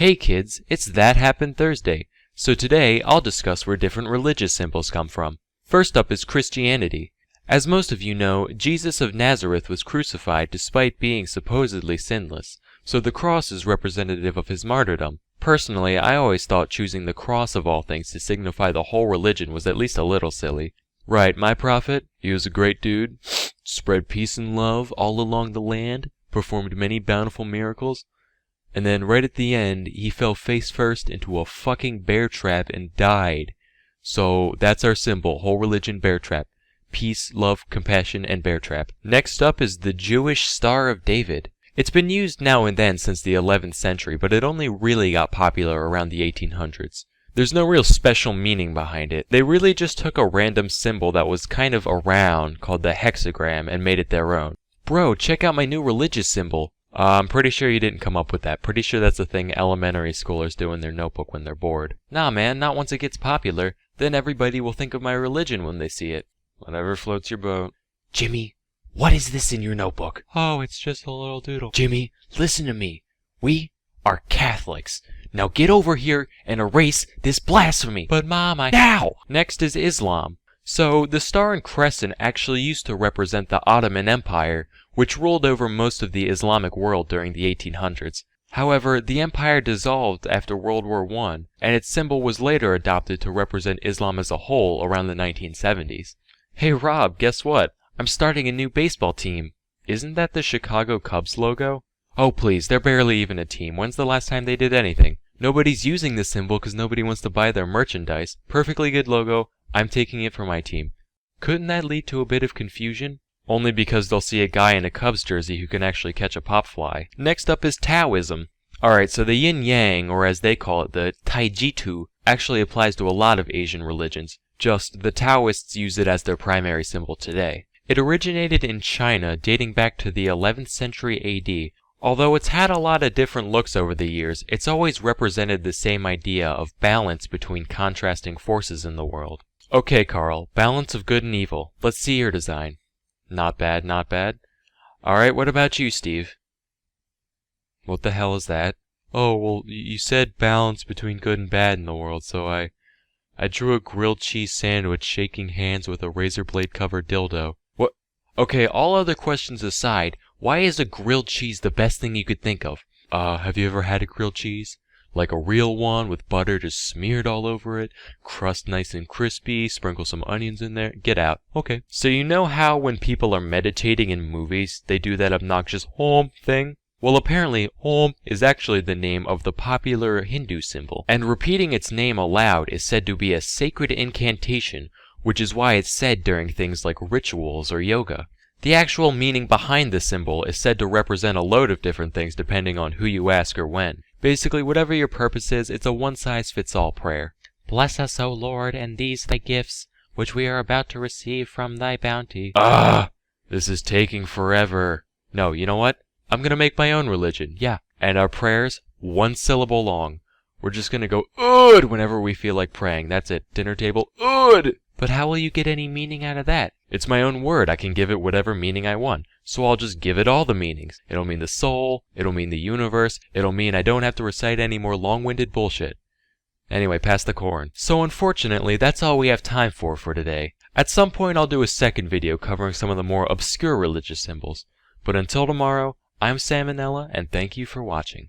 Hey kids, it's That Happened Thursday. So today I'll discuss where different religious symbols come from. First up is Christianity. As most of you know, Jesus of Nazareth was crucified despite being supposedly sinless, so the cross is representative of his martyrdom. Personally, I always thought choosing the cross of all things to signify the whole religion was at least a little silly. Right, my prophet? He was a great dude, spread peace and love all along the land, performed many bountiful miracles, and then right at the end, he fell face first into a fucking bear trap and died. So that's our symbol, whole religion bear trap. Peace, love, compassion, and bear trap. Next up is the Jewish Star of David. It's been used now and then since the 11th century, but it only really got popular around the 1800s. There's no real special meaning behind it. They really just took a random symbol that was kind of around, called the hexagram, and made it their own. Bro, check out my new religious symbol. I'm pretty sure you didn't come up with that. Pretty sure that's a thing elementary schoolers do in their notebook when they're bored. Nah man, not once it gets popular. Then everybody will think of my religion when they see it. Whatever floats your boat. Jimmy, what is this in your notebook? Oh, it's just a little doodle. Jimmy, listen to me. We are Catholics. Now get over here and erase this blasphemy. But Mom, Now! Next is Islam. So, the star and crescent actually used to represent the Ottoman Empire, which ruled over most of the Islamic world during the 1800s. However, the empire dissolved after World War I, and its symbol was later adopted to represent Islam as a whole around the 1970s. Hey Rob, guess what? I'm starting a new baseball team. Isn't that the Chicago Cubs logo? Oh please, they're barely even a team. When's the last time they did anything? Nobody's using this symbol because nobody wants to buy their merchandise. Perfectly good logo. I'm taking it for my team. Couldn't that lead to a bit of confusion? Only because they'll see a guy in a Cubs jersey who can actually catch a pop fly. Next up is Taoism. Alright, so the yin-yang, or as they call it, the Taijitu, actually applies to a lot of Asian religions. Just, the Taoists use it as their primary symbol today. It originated in China, dating back to the 11th century AD. Although it's had a lot of different looks over the years, it's always represented the same idea of balance between contrasting forces in the world. Okay, Carl, balance of good and evil. Let's see your design. Not bad, not bad. Alright, what about you, Steve? What the hell is that? Oh, well, you said balance between good and bad in the world, so I drew a grilled cheese sandwich shaking hands with a razor blade covered dildo. What? Okay, all other questions aside, why is a grilled cheese the best thing you could think of? Have you ever had a grilled cheese? Like a real one with butter just smeared all over it, crust nice and crispy, sprinkle some onions in there, get out. Okay. So you know how when people are meditating in movies, they do that obnoxious Om thing? Well, apparently Om is actually the name of the popular Hindu symbol, and repeating its name aloud is said to be a sacred incantation, which is why it's said during things like rituals or yoga. The actual meaning behind the symbol is said to represent a load of different things depending on who you ask or when. Basically, whatever your purpose is, it's a one-size-fits-all prayer. Bless us, O Lord, and these thy gifts, which we are about to receive from thy bounty. This is taking forever. No, you know what? I'm gonna make my own religion, yeah. And our prayers, one syllable long. We're just gonna go ood whenever we feel like praying. That's it. Dinner table, ood! But how will you get any meaning out of that? It's my own word. I can give it whatever meaning I want. So I'll just give it all the meanings. It'll mean the soul. It'll mean the universe. It'll mean I don't have to recite any more long-winded bullshit. Anyway, pass the corn. So unfortunately, that's all we have time for today. At some point I'll do a second video covering some of the more obscure religious symbols. But until tomorrow, I'm Salmonella, and thank you for watching.